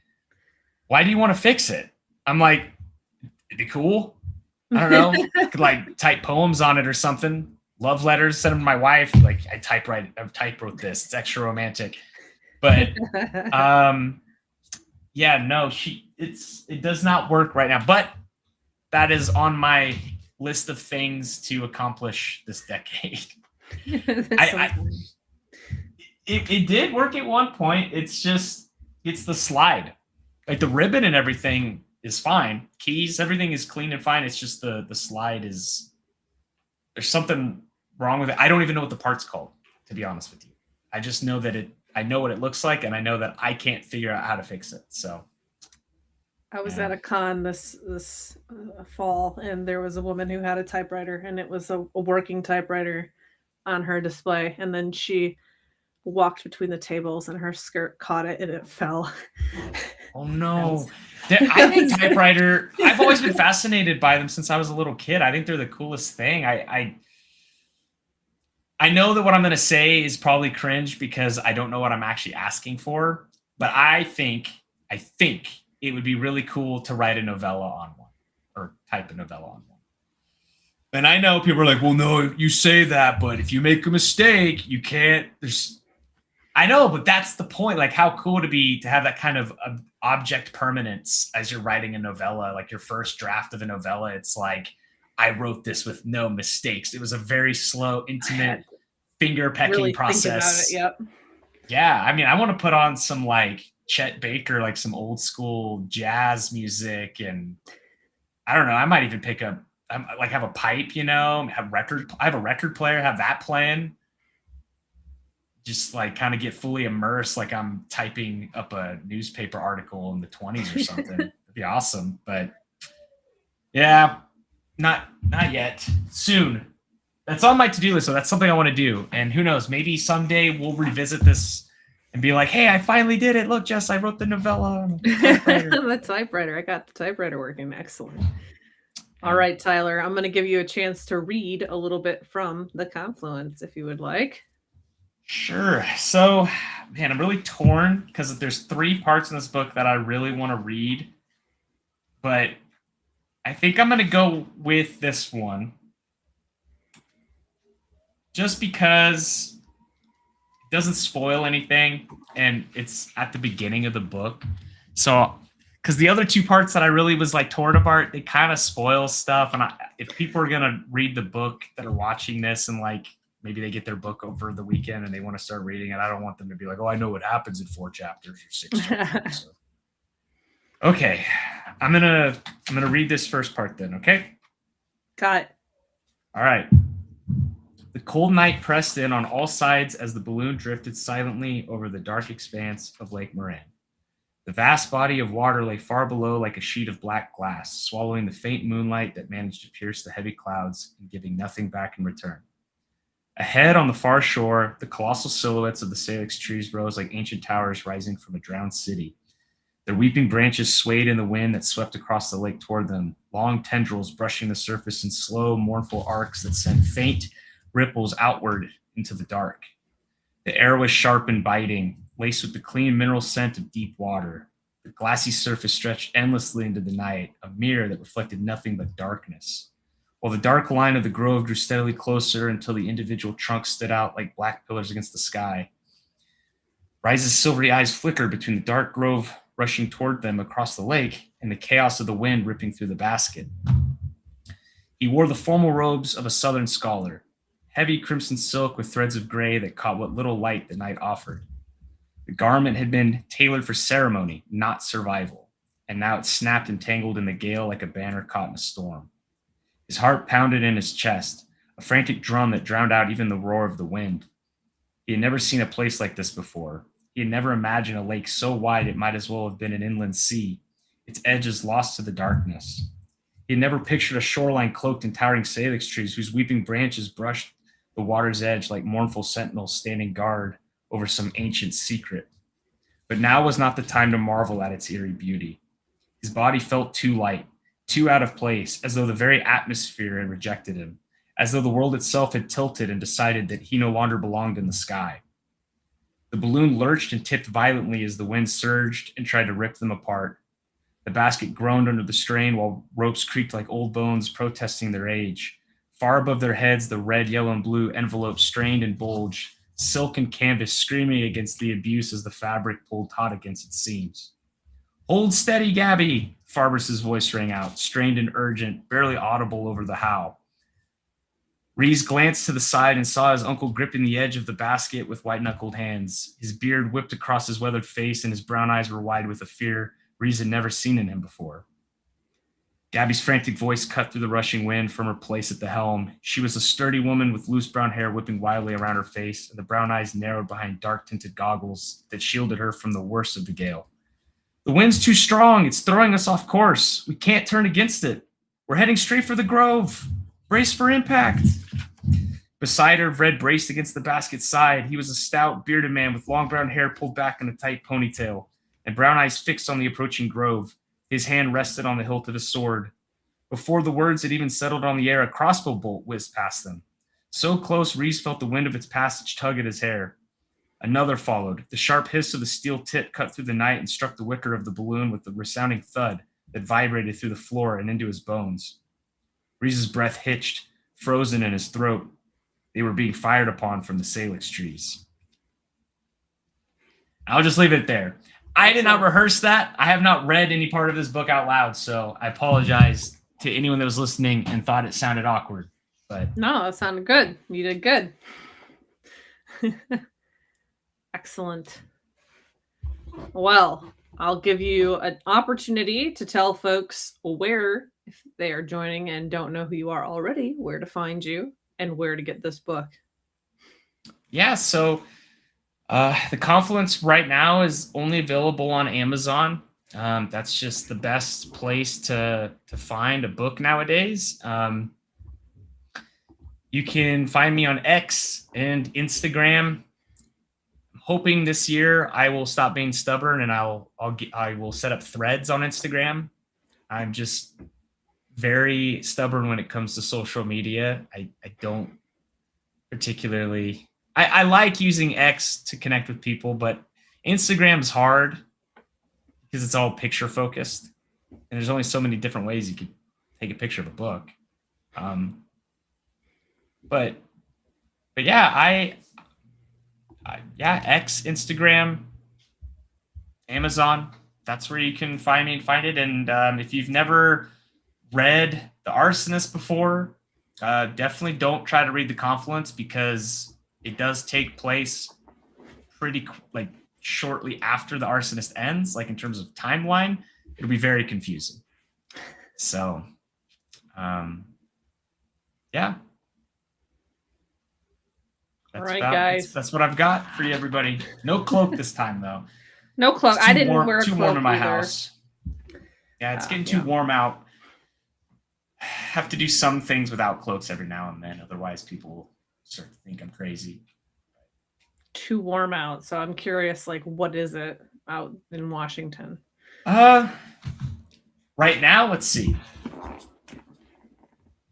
why do you want to fix it? I'm like, it'd be cool. I don't know. Could like type poems on it or something. Love letters, send them to my wife. Like I typewrote this. It's extra romantic. But yeah, no, it does not work right now. But that is on my list of things to accomplish this decade. It did work at one point. It's the slide. Like the ribbon and everything is fine. Keys, everything is clean and fine. It's just the slide is, there's something wrong with it. I don't even know what the part's called, to be honest with you. I just know that I know what it looks like, and I know that I can't figure out how to fix it. So I was at a con this fall, and there was a woman who had a typewriter, and it was a working typewriter on her display. And then she walked between the tables, and her skirt caught it, and it fell. Oh no! I think typewriter. I've always been fascinated by them since I was a little kid. I think they're the coolest thing. I know that what I'm going to say is probably cringe because I don't know what I'm actually asking for, but I think it would be really cool to write a novella on one or type a novella on one. And I know people are like, well, no, you say that, but if you make a mistake, you can't. I know, but that's the point. Like, how cool to be to have that kind of object permanence as you're writing a novella, like your first draft of a novella. It's like, I wrote this with no mistakes. It was a very slow, intimate, finger pecking really process. Yep. Yeah, I mean, I want to put on some like Chet Baker, like some old school jazz music, and I don't know. I might even pick up, like, have a pipe, I have a record player, have that playing. Just like kind of get fully immersed, like I'm typing up a newspaper article in the 20s or something. It'd be awesome, but yeah, not yet. Soon. That's on my to-do list, so that's something I want to do. And who knows, maybe someday we'll revisit this and be like, hey, I finally did it. Look, Jess, I wrote the novella on the typewriter. I got the typewriter working. Excellent. All right, Tyler, I'm going to give you a chance to read a little bit from the Confluence, if you would like. Sure. So, man, I'm really torn because there's 3 parts in this book that I really want to read. But I think I'm going to go with this one. Just because it doesn't spoil anything and it's at the beginning of the book. So, because the other 2 parts that I really was like torn apart, they kind of spoil stuff. And if people are going to read the book that are watching this and like, maybe they get their book over the weekend and they want to start reading it, I don't want them to be like, oh, I know what happens in 4 chapters or 6 chapters. So. Okay. I'm gonna read this first part then, okay? Got it. All right. The cold night pressed in on all sides as the balloon drifted silently over the dark expanse of Lake Moran. The vast body of water lay far below like a sheet of black glass, swallowing the faint moonlight that managed to pierce the heavy clouds and giving nothing back in return. Ahead on the far shore, the colossal silhouettes of the salix trees rose like ancient towers rising from a drowned city. Their weeping branches swayed in the wind that swept across the lake toward them, long tendrils brushing the surface in slow, mournful arcs that sent faint ripples outward into the dark. The air was sharp and biting, laced with the clean mineral scent of deep water. The glassy surface stretched endlessly into the night, a mirror that reflected nothing but darkness. While the dark line of the grove grew steadily closer until the individual trunks stood out like black pillars against the sky. Rise's silvery eyes flickered between the dark grove rushing toward them across the lake and the chaos of the wind ripping through the basket. He wore the formal robes of a southern scholar, heavy crimson silk with threads of gray that caught what little light the night offered. The garment had been tailored for ceremony, not survival, and now it snapped and tangled in the gale like a banner caught in a storm. His heart pounded in his chest, a frantic drum that drowned out even the roar of the wind. He had never seen a place like this before. He had never imagined a lake so wide it might as well have been an inland sea, its edges lost to the darkness. He had never pictured a shoreline cloaked in towering salix trees whose weeping branches brushed the water's edge like mournful sentinels standing guard over some ancient secret. But now was not the time to marvel at its eerie beauty. His body felt too light, too out of place, as though the very atmosphere had rejected him, as though the world itself had tilted and decided that he no longer belonged in the sky. The balloon lurched and tipped violently as the wind surged and tried to rip them apart. The basket groaned under the strain while ropes creaked like old bones protesting their age. Far above their heads, the red, yellow, and blue envelope strained and bulged, silk and canvas screaming against the abuse as the fabric pulled taut against its seams. "Hold steady, Gabby!" Farbus's voice rang out, strained and urgent, barely audible over the howl. Reese glanced to the side and saw his uncle gripping the edge of the basket with white-knuckled hands. His beard whipped across his weathered face, and his brown eyes were wide with a fear Reese had never seen in him before. Gabby's frantic voice cut through the rushing wind from her place at the helm. She was a sturdy woman with loose brown hair whipping wildly around her face, and the brown eyes narrowed behind dark-tinted goggles that shielded her from the worst of the gale. "The wind's too strong. It's throwing us off course. We can't turn against it. We're heading straight for the grove. Brace for impact." Beside her, Red braced against the basket's side. He was a stout, bearded man with long brown hair pulled back in a tight ponytail, and brown eyes fixed on the approaching grove. His hand rested on the hilt of his sword. Before the words had even settled on the air, a crossbow bolt whizzed past them. So close, Reese felt the wind of its passage tug at his hair. Another followed. The sharp hiss of the steel tip cut through the night and struck the wicker of the balloon with a resounding thud that vibrated through the floor and into his bones. Reese's breath hitched, frozen in his throat. They were being fired upon from the salix trees. I'll just leave it there. I did not rehearse that. I have not read any part of this book out loud, so I apologize to anyone that was listening and thought it sounded awkward. But no, that sounded good. You did good. Excellent. Well, I'll give you an opportunity to tell folks where, if they are joining and don't know who you are already, where to find you and where to get this book. Yeah, so the Confluence right now is only available on Amazon. That's just the best place to find a book nowadays. You can find me on X and Instagram. I'm hoping this year I will stop being stubborn and I will set up threads on Instagram. I'm just very stubborn when it comes to social media. I don't particularly. I like using X to connect with people, but Instagram's hard because it's all picture focused, and there's only so many different ways you could take a picture of a book. But yeah, X, Instagram, Amazon. That's where you can find me and find it. And if you've never read The Arsonist before, definitely don't try to read The Confluence because it does take place pretty shortly after The Arsonist ends, like in terms of timeline. It'll be very confusing. So, yeah. All right, guys. That's what I've got for you, everybody. No cloak this time, though. No cloak. I didn't wear a cloak. Too warm in my either. house. Yeah, it's getting too warm out. Have to do some things without cloaks every now and then. Otherwise, people will start to think I'm crazy. Too warm out. So I'm curious, what is it out in Washington? Right now, let's see.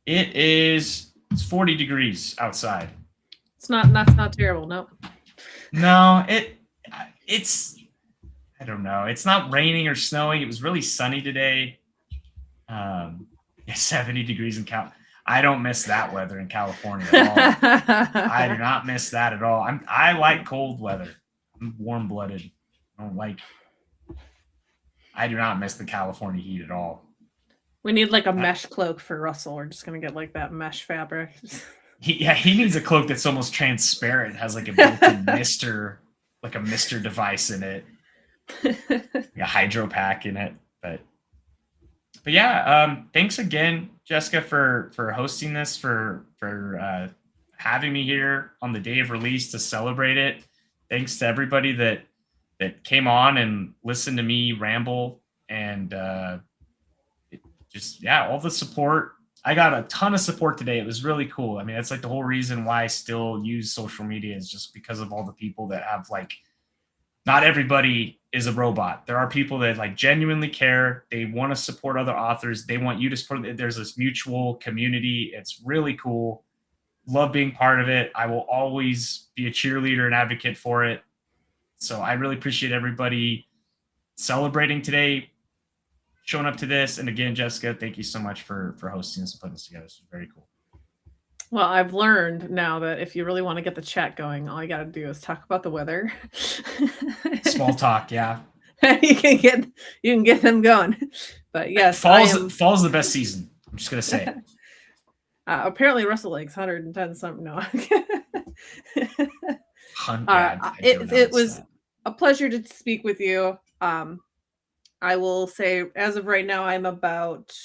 It's 40 degrees outside. That's not terrible. No. No, it's I don't know. It's not raining or snowing. It was really sunny today. 70 degrees in Cal. I don't miss that weather in California at all. I do not miss that at all. I like cold weather. I'm warm-blooded. I do not miss the California heat at all. We need a mesh cloak for Russell. We're just gonna get that mesh fabric. He needs a cloak that's almost transparent, has a built-in mister, a mister device in it, a hydro pack in it. But yeah, thanks again, Jessica, for hosting this, for having me here on the day of release to celebrate it. Thanks to everybody that that came on and listened to me ramble, and all the support. I got a ton of support today. It was really cool. I mean, that's like the whole reason why I still use social media, is just because of all the people that have like, not everybody is a robot. There are people that like genuinely care. They want to support other authors. They want you to support. There's this mutual community. It's really cool. Love being part of it. I will always be a cheerleader and advocate for it. So I really appreciate everybody celebrating today, showing up to this. And again, Jessica, thank you so much for hosting this and putting this together. This was very cool. Well, I've learned now that if you really want to get the chat going, all you got to do is talk about the weather. Small talk, yeah. you can get them going. But yes, fall's the best season. I'm just gonna say it. Apparently, Russell Lake's 110 something. No. It was a pleasure to speak with you. I will say, as of right now, I'm about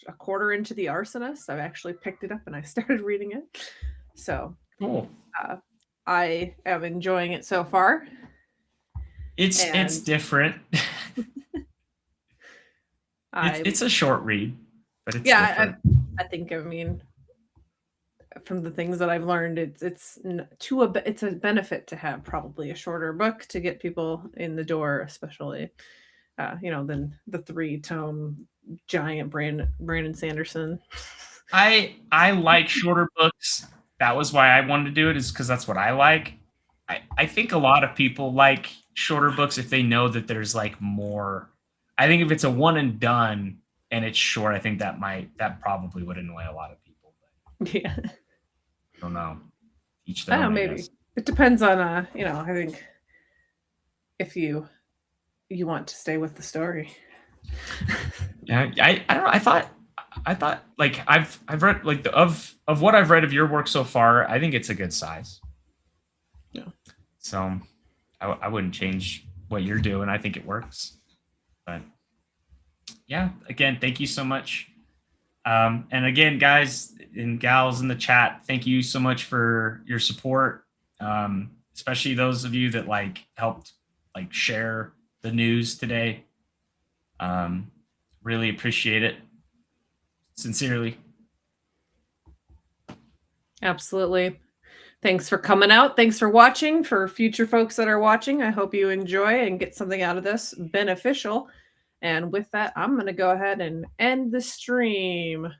a quarter into The Arsonist. I've actually picked it up and I started reading it. So cool. I am enjoying it so far. It's different. It's a short read, but it's different. I think, I mean, from the things that I've learned, it's a benefit to have probably a shorter book to get people in the door, especially than the 3-tome giant Brandon Sanderson. I like shorter books. That was why I wanted to do it, is because that's what I like. I think a lot of people like shorter books if they know that there's like more. I think if it's a one and done and it's short, I think that probably would annoy a lot of people. But yeah. I don't know. Each their own, maybe. It depends on I think if you want to stay with the story. Yeah, I don't know. I thought like I've read like of what I've read of your work so far, I think it's a good size. Yeah. So I wouldn't change what you're doing. I think it works. But yeah, again, thank you so much. And again, guys and gals in the chat, thank you so much for your support. Especially those of you that like helped like share the news today. Really appreciate it. Sincerely. Absolutely. Thanks for coming out. Thanks for watching. For future folks that are watching, I hope you enjoy and get something out of this beneficial. And with that, I'm going to go ahead and end the stream.